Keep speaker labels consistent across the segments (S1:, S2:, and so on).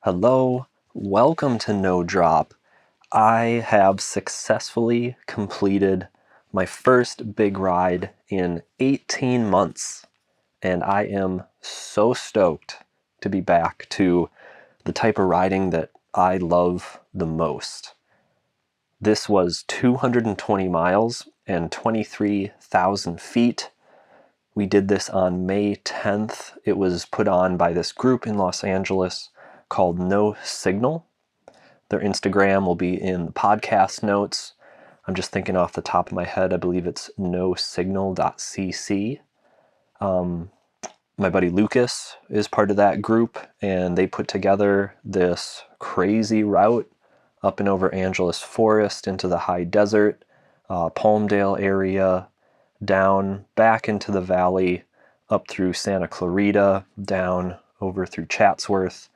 S1: Hello, welcome to No Drop. I have successfully completed my first big ride in 18 months, and I am so stoked to be back to the type of riding that I love the most. This was 220 miles and 23,000 feet. We did this on May 10th. It was put on by this group in Los Angeles called No Signal. Their Instagram will be in the podcast notes. I'm just thinking off the top of my head, I believe it's nosignal.cc. My buddy Lucas is part of that group, and they put together this crazy route up and over Angeles Forest into the high desert, Palmdale area, down back into the valley, up through Santa Clarita, down over through Chatsworth,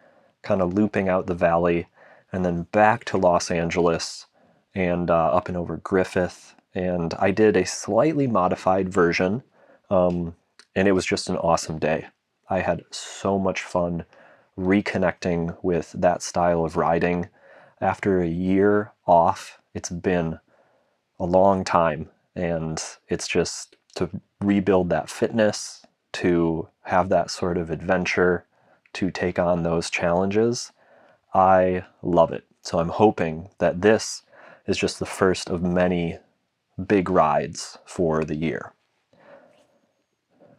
S1: kind of looping out the valley, and then back to Los Angeles and up and over Griffith. And I did a slightly modified version, and it was just an awesome day. I had so much fun reconnecting with that style of riding. After a year off, it's been a long time, and it's just to rebuild that fitness, to have that sort of adventure, to take on those challenges. I love it. So I'm hoping that this is just the first of many big rides for the year.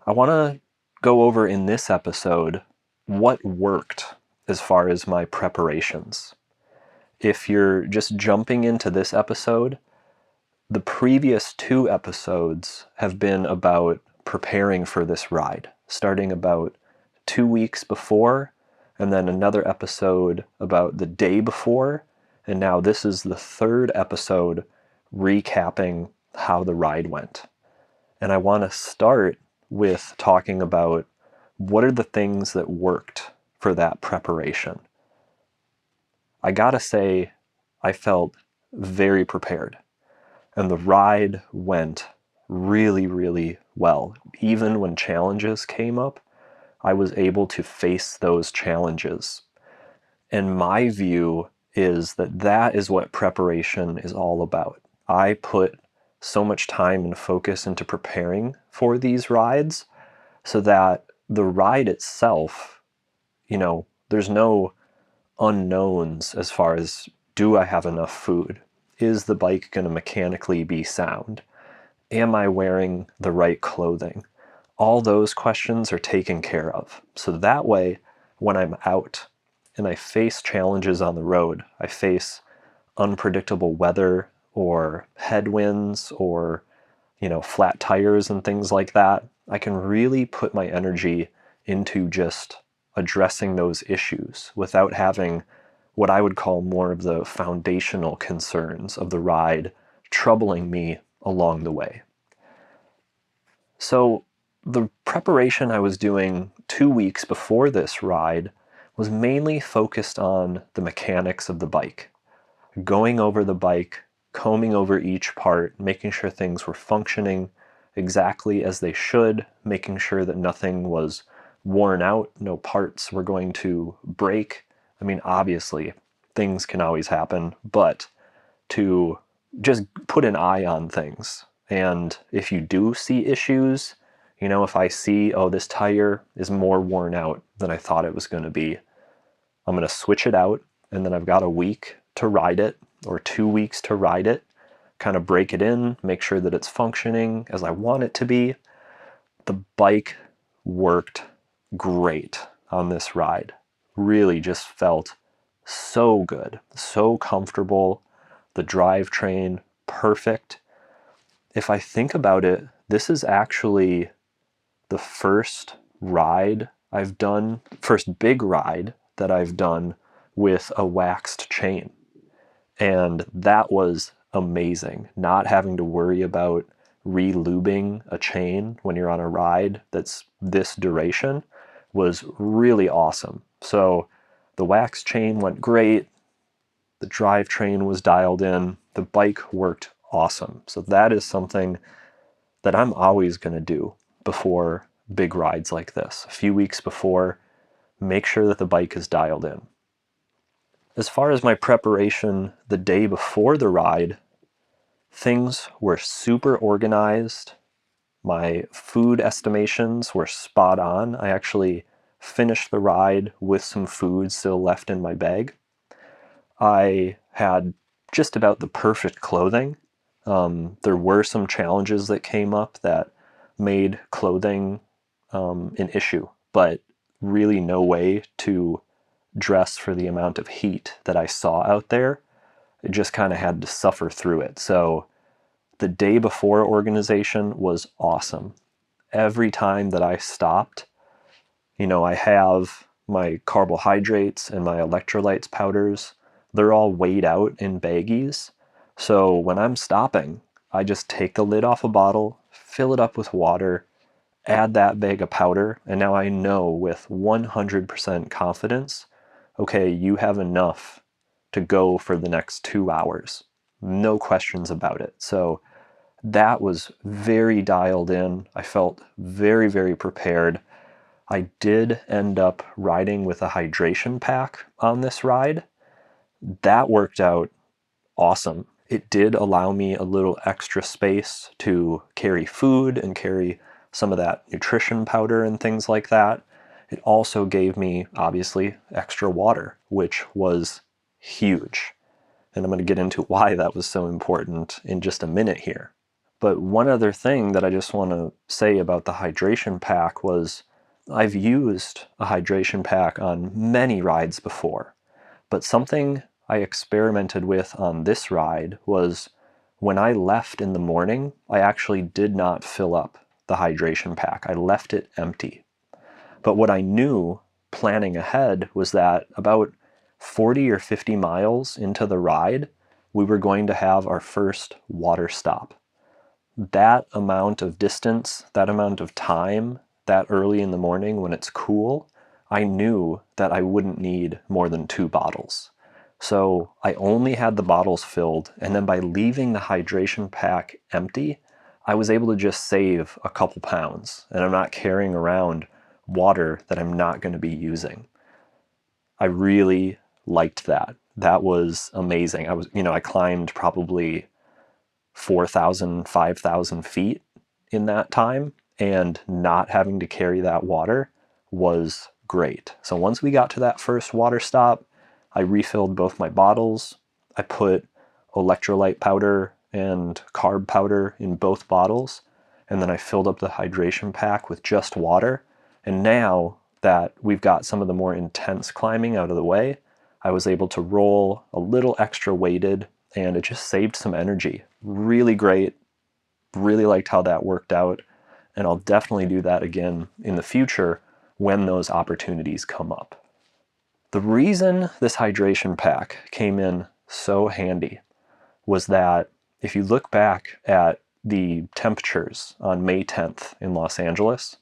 S1: I want to go over in this episode what worked as far as my preparations. If you're just jumping into this episode, the previous two episodes have been about preparing for this ride, starting about 2 weeks before, and then another episode about the day before, and now this is the third episode recapping how the ride went. And I want to start with talking about what are the things that worked for that preparation. I gotta say, I felt very prepared. And the ride went really, really well. Even when challenges came up, I was able to face those challenges. And my view is that that is what preparation is all about. I put so much time and focus into preparing for these rides so that the ride itself, there's no unknowns as far as, do I have enough food? Is the bike going to mechanically be sound? Am I wearing the right clothing? All those questions are taken care of. So that way, when I'm out and I face challenges on the road, I face unpredictable weather or headwinds or, flat tires and things like that, I can really put my energy into just addressing those issues without having what I would call more of the foundational concerns of the ride troubling me along the way. So the preparation I was doing 2 weeks before this ride was mainly focused on the mechanics of the bike. Going over the bike, combing over each part, making sure things were functioning exactly as they should, making sure that nothing was worn out, no parts were going to break. I mean, obviously, things can always happen, but to just put an eye on things. And if you do see issues, if I see, oh, this tire is more worn out than I thought it was going to be, I'm going to switch it out, and then I've got a week to ride it, or 2 weeks to ride it, kind of break it in, make sure that it's functioning as I want it to be. The bike worked great on this ride. Really just felt so good, so comfortable. The drivetrain, perfect. If I think about it, this is actually the first big ride that I've done with a waxed chain. And that was amazing. Not having to worry about re-lubing a chain when you're on a ride that's this duration was really awesome. So the wax chain went great. The drivetrain was dialed in. The bike worked awesome. So that is something that I'm always going to do before big rides like this. A few weeks before, make sure that the bike is dialed in. As far as my preparation the day before the ride, things were super organized. My food estimations were spot on. I actually finished the ride with some food still left in my bag. I had just about the perfect clothing. There were some challenges that came up that made clothing an issue, but really no way to dress for the amount of heat that I saw out there. I just kind of had to suffer through it. So the day before organization was awesome. Every time that I stopped, I have my carbohydrates and my electrolytes powders. They're all weighed out in baggies. So when I'm stopping, I just take the lid off a bottle, fill it up with water, add that bag of powder, and now I know with 100% confidence, okay, you have enough to go for the next 2 hours. No questions about it. So that was very dialed in. I felt very, very prepared. I did end up riding with a hydration pack on this ride. That worked out awesome. It did allow me a little extra space to carry food and carry some of that nutrition powder and things like that. It also gave me, obviously, extra water, which was huge. And I'm going to get into why that was so important in just a minute here. But one other thing that I just want to say about the hydration pack was I've used a hydration pack on many rides before, but something I experimented with on this ride was when I left in the morning, I actually did not fill up the hydration pack. I left it empty. But what I knew planning ahead was that about 40 or 50 miles into the ride, we were going to have our first water stop. That amount of distance, that amount of time, that early in the morning when it's cool, I knew that I wouldn't need more than 2 bottles. So I only had the bottles filled, and then by leaving the hydration pack empty, I was able to just save a couple pounds, and I'm not carrying around water that I'm not going to be using. I really liked that. That was amazing. I climbed probably 4,000, 5,000 feet in that time, and not having to carry that water was great. So once we got to that first water stop, I refilled both my bottles. I put electrolyte powder and carb powder in both bottles, and then I filled up the hydration pack with just water. And now that we've got some of the more intense climbing out of the way, I was able to roll a little extra weighted, and it just saved some energy. Really great. Really liked how that worked out, and I'll definitely do that again in the future when those opportunities come up. The reason this hydration pack came in so handy was that if you look back at the temperatures on May 10th in Los Angeles,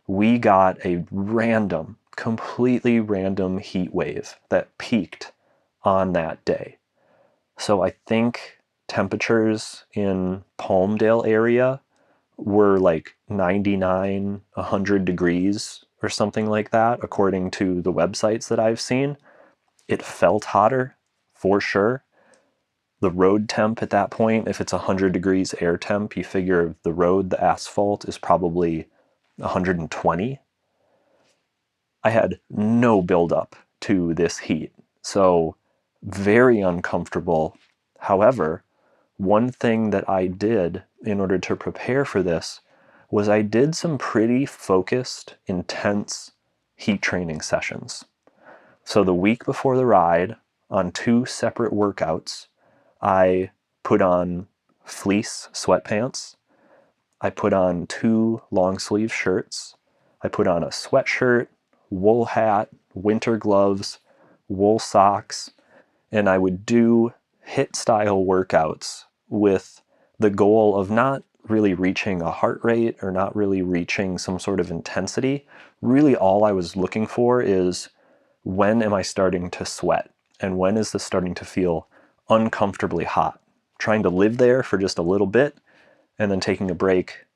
S1: we got a completely random heat wave that peaked on that day. So I think temperatures in Palmdale area were like 99, 100 degrees or something like that, according to the websites that I've seen. It felt hotter, for sure. The road temp at that point, if it's 100 degrees air temp, you figure the road, the asphalt, is probably 120. I had no buildup to this heat, so very uncomfortable. However, one thing that I did in order to prepare for this was I did some pretty focused, intense heat training sessions. So the week before the ride, on 2 separate workouts, I put on fleece sweatpants. I put on 2 long sleeve shirts. I put on a sweatshirt, wool hat, winter gloves, wool socks, and I would do HIIT style workouts with the goal of not really reaching a heart rate or not really reaching some sort of intensity. Really all I was looking for is, when am I starting to sweat? And when is this starting to feel uncomfortably hot? Trying to live there for just a little bit, and then taking a break,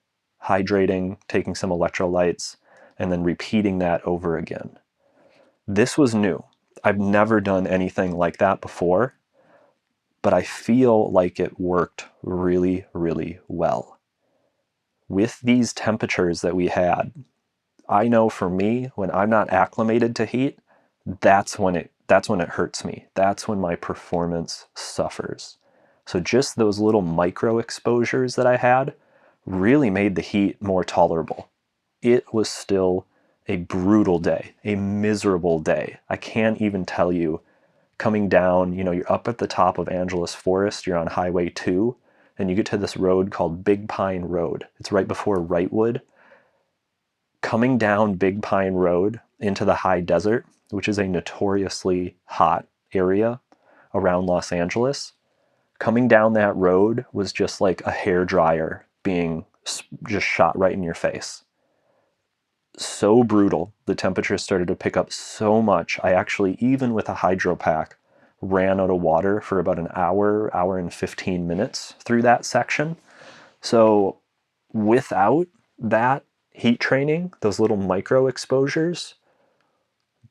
S1: hydrating, taking some electrolytes, and then repeating that over again. This was new. I've never done anything like that before, but I feel like it worked really, really well. With these temperatures that we had, I know for me, when I'm not acclimated to heat, that's when it hurts me. That's when my performance suffers. So just those little micro exposures that I had really made the heat more tolerable. It was still a brutal day, a miserable day. I can't even tell you, coming down, you're up at the top of Angeles Forest, you're on Highway 2, and you get to this road called Big Pine Road. It's right before Wrightwood. Coming down Big Pine Road into the high desert, which is a notoriously hot area around Los Angeles, coming down that road was just like a hairdryer being just shot right in your face. So brutal. The temperature started to pick up so much. I actually, even with a hydro pack, ran out of water for about an hour and 15 minutes through that section. So without that heat training, those little micro exposures,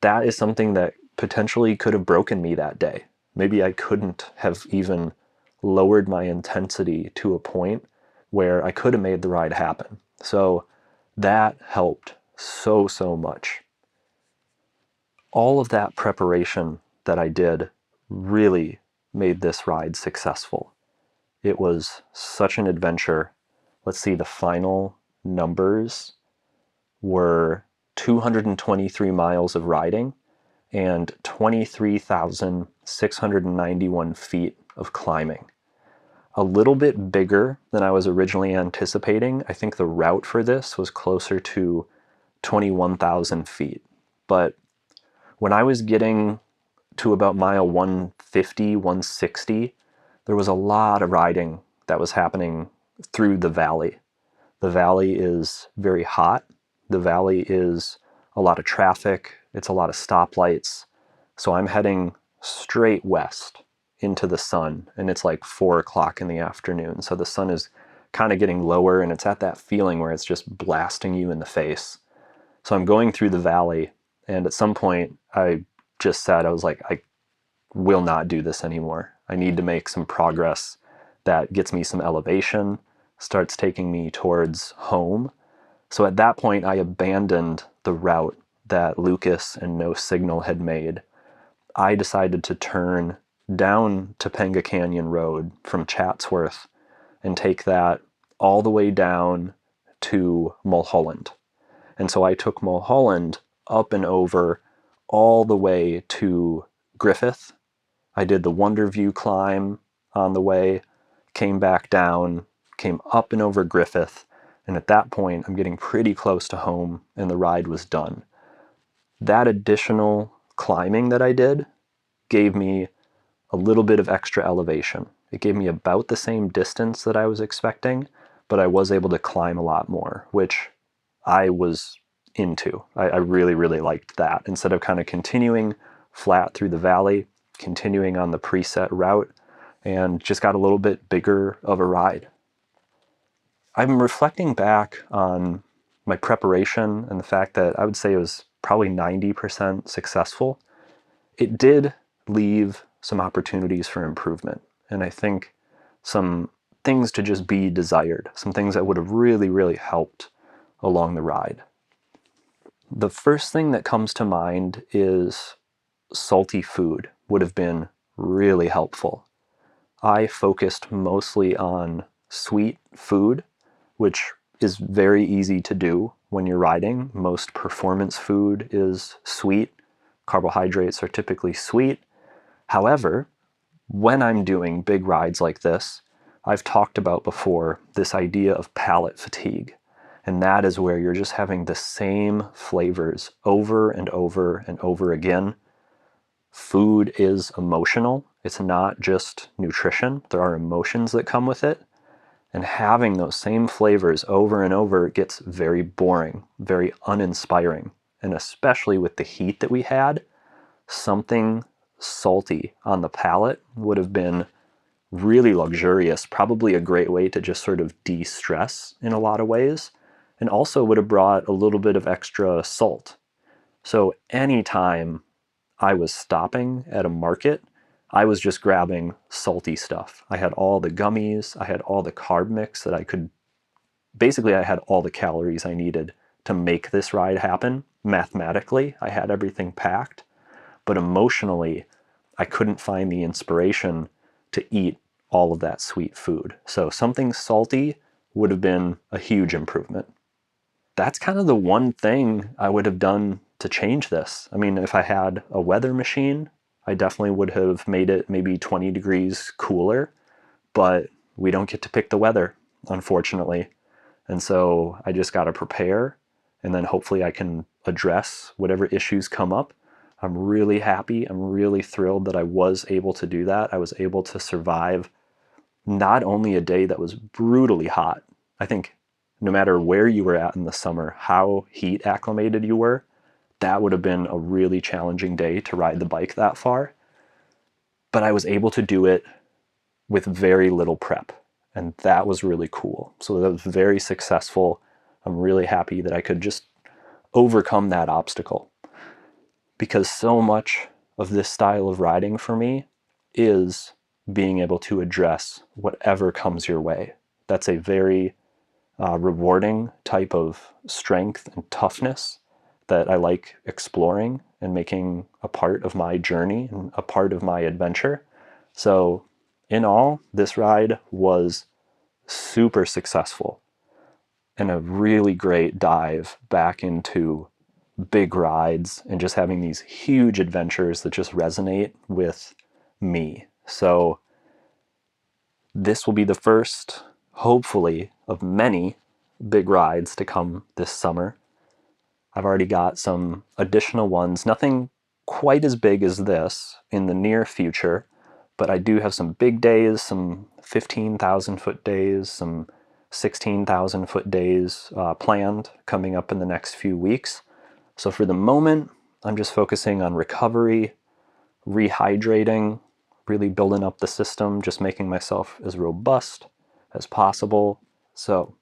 S1: that is something that potentially could have broken me that day. Maybe I couldn't have even lowered my intensity to a point where I could have made the ride happen. So that helped so much. All of that preparation that I did really made this ride successful. It was such an adventure. Let's see, the final numbers were 223 miles of riding and 23,691 feet of climbing. A little bit bigger than I was originally anticipating. I think the route for this was closer to 21,000 feet. But when I was getting to about mile 150, 160, there was a lot of riding that was happening through the valley. The valley is very hot. The valley is a lot of traffic. It's a lot of stoplights. So I'm heading straight west into the sun, and it's like 4 o'clock in the afternoon. So the sun is kind of getting lower, and it's at that feeling where it's just blasting you in the face. So I'm going through the valley, and at some point I just said, I was like, I will not do this anymore. I need to make some progress that gets me some elevation, starts taking me towards home. So at that point, I abandoned the route that Lucas and No Signal had made. I decided to turn down Topanga Canyon Road from Chatsworth and take that all the way down to Mulholland. And so I took Mulholland up and over all the way to Griffith. I did the Wonderview climb on the way, came back down, came up and over Griffith, and at that point I'm getting pretty close to home and the ride was done. That additional climbing that I did gave me a little bit of extra elevation. It gave me about the same distance that I was expecting, but I was able to climb a lot more, which I was into. I really, really liked that. Instead of kind of continuing flat through the valley, continuing on the preset route, and just got a little bit bigger of a ride. I'm reflecting back on my preparation and the fact that I would say it was probably 90% successful. It did leave some opportunities for improvement, and I think some things to just be desired, some things that would have really, really helped along the ride. The first thing that comes to mind is salty food would have been really helpful. I focused mostly on sweet food, which is very easy to do when you're riding. Most performance food is sweet. Carbohydrates are typically sweet. However, when I'm doing big rides like this, I've talked about before this idea of palate fatigue. And that is where you're just having the same flavors over and over and over again. Food is emotional. It's not just nutrition. There are emotions that come with it. And having those same flavors over and over gets very boring, very uninspiring. And especially with the heat that we had, something salty on the palate would have been really luxurious, probably a great way to just sort of de-stress in a lot of ways, and also would have brought a little bit of extra salt. So anytime I was stopping at a market, I was just grabbing salty stuff. I had all the gummies, I had all the carb mix that I could, basically I had all the calories I needed to make this ride happen. Mathematically, I had everything packed, but emotionally, I couldn't find the inspiration to eat all of that sweet food. So something salty would have been a huge improvement. That's kind of the one thing I would have done to change this. I mean, if I had a weather machine, I definitely would have made it maybe 20 degrees cooler, but we don't get to pick the weather, unfortunately. And so I just got to prepare, and then hopefully I can address whatever issues come up. I'm really happy. I'm really thrilled that I was able to do that. I was able to survive not only a day that was brutally hot. I think no matter where you were at in the summer, how heat acclimated you were, that would have been a really challenging day to ride the bike that far. But I was able to do it with very little prep, and that was really cool. So that was very successful. I'm really happy that I could just overcome that obstacle, because so much of this style of riding for me is being able to address whatever comes your way. That's a very rewarding type of strength and toughness that I like exploring and making a part of my journey and a part of my adventure. So in all, this ride was super successful and a really great dive back into big rides and just having these huge adventures that just resonate with me. So this will be the first, hopefully, of many big rides to come this summer. I've already got some additional ones, nothing quite as big as this in the near future, but I do have some big days, some 15,000 foot days, some 16,000 foot days planned coming up in the next few weeks. So for the moment, I'm just focusing on recovery, rehydrating, really building up the system, just making myself as robust as possible. So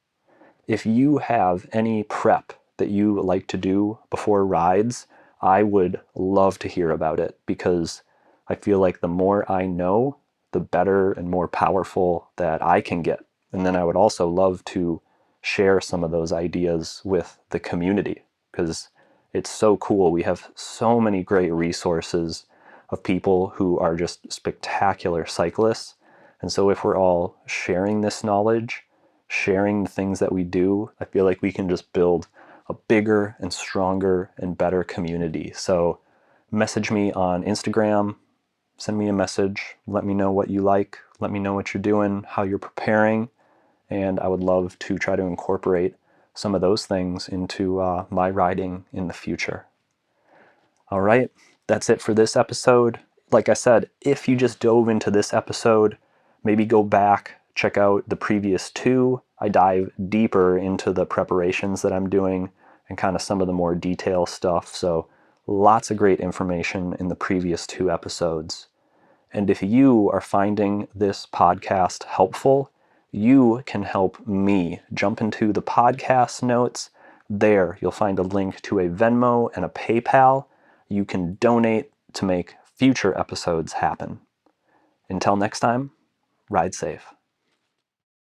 S1: if you have any prep that you like to do before rides, I would love to hear about it, because I feel like the more I know, the better and more powerful that I can get. And then I would also love to share some of those ideas with the community, because it's so cool. We have so many great resources of people who are just spectacular cyclists. And so if we're all sharing this knowledge, sharing the things that we do, I feel like we can just build a bigger and stronger and better community. So message me on Instagram, send me a message, let me know what you like, let me know what you're doing, how you're preparing, and I would love to try to incorporate some of those things into my riding in the future. All right, that's it for this episode. Like I said, if you just dove into this episode, maybe go back, check out the previous two. I dive deeper into the preparations that I'm doing and kind of some of the more detailed stuff. So lots of great information in the previous two episodes. And if you are finding this podcast helpful, you can help me. Jump into the podcast notes. There, you'll find a link to a Venmo and a PayPal. You can donate to make future episodes happen. Until next time, ride safe.